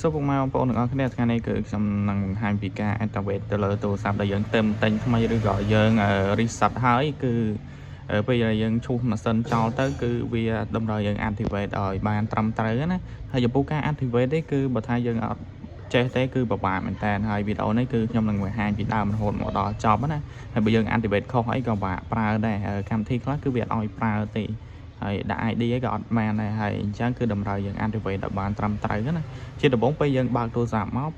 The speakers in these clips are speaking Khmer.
សូមពុកម៉ែបងប្អូនទាំងអស់គ្នាថ្ងៃនេះគឺខ្ញុំនឹងបង្ហាញពីការ activate ទៅលើទូរស័ព្ទដែលយើងទិញថ្មីឬក៏យើង reset ហើយគឺពេលដែលយើងឈូសម៉ាស៊ីនចោលទៅគឺវាតម្រូវយើង activate ឲ្យបានត្រឹមត្រូវណាហើយចំពោះការ activate នេះគឺបើថាយើងអត់ចេះទេគឺពិបាកមែនតើហើយវីដេអូនេះគឺខ្ញុំនឹងបង្ហាញពីដើមរហូតមកដល់ចប់ណាហើយបើយើង activate ខុសអីក៏បាក់ប្រើដែរកម្មវិធីខ្លះគឺវាអត់ឲ្យប្រើទេហើយដាក់ ID អីក៏អត់បានដែរហើយអញ្ចឹងគឺតម្រូវយើង activate ឲ្យបានត្រឹមត្រូវណាជាដំបូងពេលយើងបើកទូរស័ព្ទមក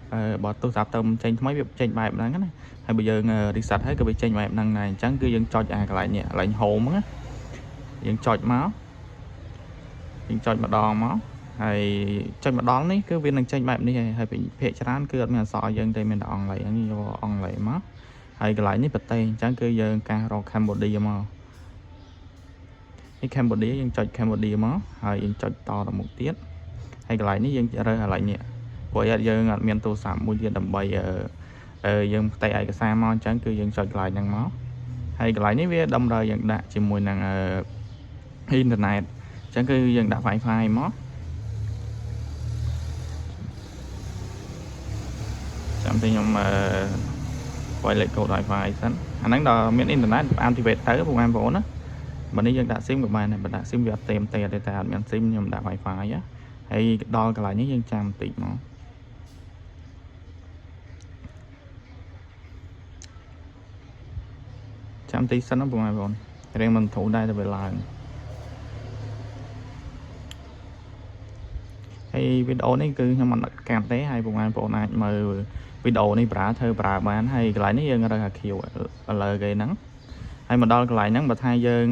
បើទូរស័ព្ទទៅចេញថ្មីវាចេញបែបហ្នឹងណាហើយបើយើង reset ហើយក៏វាចេញបែបហ្នឹងដែរអញ្ចឹងគឺយើងចុចកន្លែងនេះកន្លែង home ហ្នឹងយើងចុចម្ដងមកហើយចុចម្ដងនេះគឺវានឹងចេញបែបនេះហើយភាគច្រើនគឺអត់មានអក្សរយើងទេមានតែអង់គ្លេសហ្នឹងយកអង់គ្លេសមកហើយកន្លែងនេះប្រទេសអញ្ចឹងគឺយើងការរក Cambodia មកនេះ Cambodia យើងចុច Cambodia មកហើយយើងចុចតទៅមុខទៀតហើយកន្លែងនេះយើងរើសកន្លែងនេះព្រោះយើងអត់មានទូរស័ព្ទមួយទៀតដើម្បីយើងផ្ទៃឯកសារមកអញ្ចឹងគឺយើងចុចកន្លែងហ្នឹងមកហើយកន្លែងនេះវាតម្រូវយើងដាក់ជាមួយនឹងអ៊ីនធឺណិតអញ្ចឹងគឺយើងដាក់ Wi-Fi មកចាំតែខ្ញុំវាយលេខកូដ Wi-Fi សិនអាហ្នឹងដល់មានអ៊ីនធឺណិត activate ទៅបងប្អូនណាបើនេះយើងដាក់ SIM ក៏បានដែរបើដាក់ SIM វាអត់ទេតែអត់មាន SIM ខ្ញុំដាក់ Wi-Fi ហើយដល់កន្លែងនេះយើងចាំបន្តិចមកចាំតិចសិនណាបងប្អូនរៀងមិនធូរដែរតែវាឡើងហើយវីដេអូនេះគឺខ្ញុំមិនកាត់ទេហើយបងប្អូនអាចមើលវីដេអូនេះប្រើបានហើយកន្លែងនេះយើងរើសអាខៀវឥឡូវគេហ្នឹងហើយមកដល់កន្លែងហ្នឹងបើថាយើង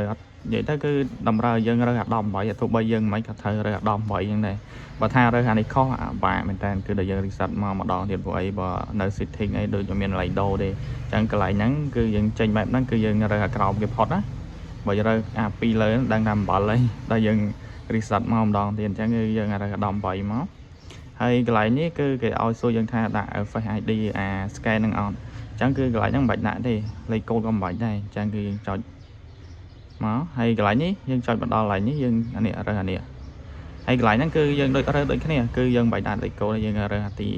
អត់និយាយទៅគឺតម្រូវយើងរើសអា18ទោះបីយើងមិនក៏ត្រូវរើសអា18អញ្ចឹងដែរបើថារើសអានេះខុសបាក់មែនតើគឺដល់យើង reset មកម្ដងទៀតព្រោះអីបើនៅ setting អីដូចមានកន្លែងដូរទេអញ្ចឹងកន្លែងហ្នឹងគឺយើងចេញបែបហ្នឹងគឺយើងរើសអាក្រោមគេផុតណាបើយើងរើសអាពីលើដឹងថាអំបិលអីដល់យើង reset មកម្ដងទៀតអញ្ចឹងគឺយើងរើសអា18មកហើយកន្លែងនេះគឺគេឲ្យសួរយើងថាដាក់ Face ID scan នឹងអត់អញ្ចឹងគឺកន្លែងហ្នឹងមិនបាច់ដាក់ទេលេខកូដក៏មិនបាច់ដែរអញ្ចឹងគឺយើងចុចមកហើយកន្លែងនេះយើងចុចមកដល់កន្លែងនេះយើងអានេះរើសអានេះហើយកន្លែងហ្នឹងគឺយើងរើសដូចគ្នាគឺយើងមិនបាច់ដាក់លេខកូដយើងរើសអាទី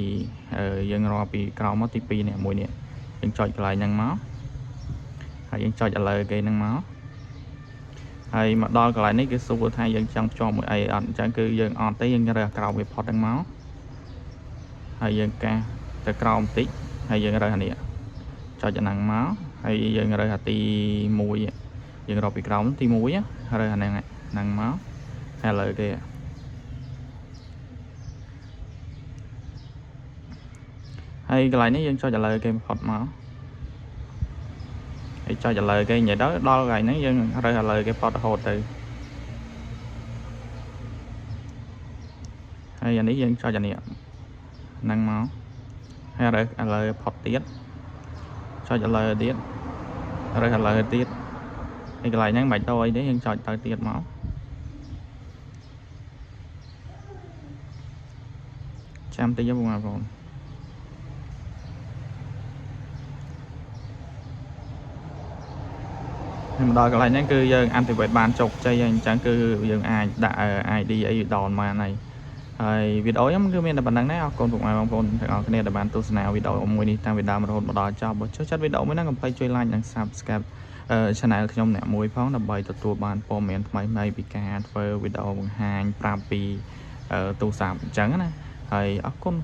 យើងរកពីក្រោមមកទី2នេះមួយនេះយើងចុចកន្លែងហ្នឹងមកហើយយើងចុចឥឡូវគេហ្នឹងមកហើយមកដល់កន្លែងនេះគឺសួរថាយើងចង់ភ្ជាប់មួយអីអត់អញ្ចឹងគឺយើងអត់ទេយើងរើសក្រោមវាផុតហ្នឹងមកហើយយើងកាសទៅក្រោមបន្តិចហើយយើងរើសអានេះចុចអាហ្នឹងមកហើយយើងរើសអាទី1យើងរកពីក្រោមទី1រើសអាហ្នឹងមកហើយឥឡូវគេហើយកន្លែងនេះយើងចុចឥឡូវគេផុតមកហើយចុចឥឡូវគេនិយាយដល់កន្លែងហ្នឹងយើងរើសឥឡូវគេផុតរហូតទៅហើយអានេះយើងចុចអានេះហ្នឹងមកហើយរើសឥឡូវផុតទៀតចុចឥឡូវទៀតរើសឥឡូវទៀតហើយកន្លែងហ្នឹងមិនបាច់ដូរអីទេយើងចុចទៅទៀតមកចាំតិចបងប្អូនហើយមកដល់កន្លែងហ្នឹងគឺយើង activate បានជោគជ័យហើយអញ្ចឹងគឺយើងអាចដាក់ ID អីដល់បានហើយវីដេអូខ្ញុំគឺមានតែប៉ុណ្្នឹងដែរអរគុណពុកម៉ែបងប្អូនទាំងអស់គ្នាដែលបានទស្សនាវីដេអូមួយនេះតាំងពីដើមរហូតមកដល់ចប់បើចូលចិត្តវីដេអូមួយហ្នឹងកុំភ្លេចជួយ like និង subscribe channel ខ្ញុំអ្នកមួយផងដើម្បីទទួលបានព័ត៌មានថ្មីៗពីការធ្វើវីដេអូបង្ហាញប្រាប់ពីទូរស័ព្ទអញ្ចឹងណាហើយអរគុណ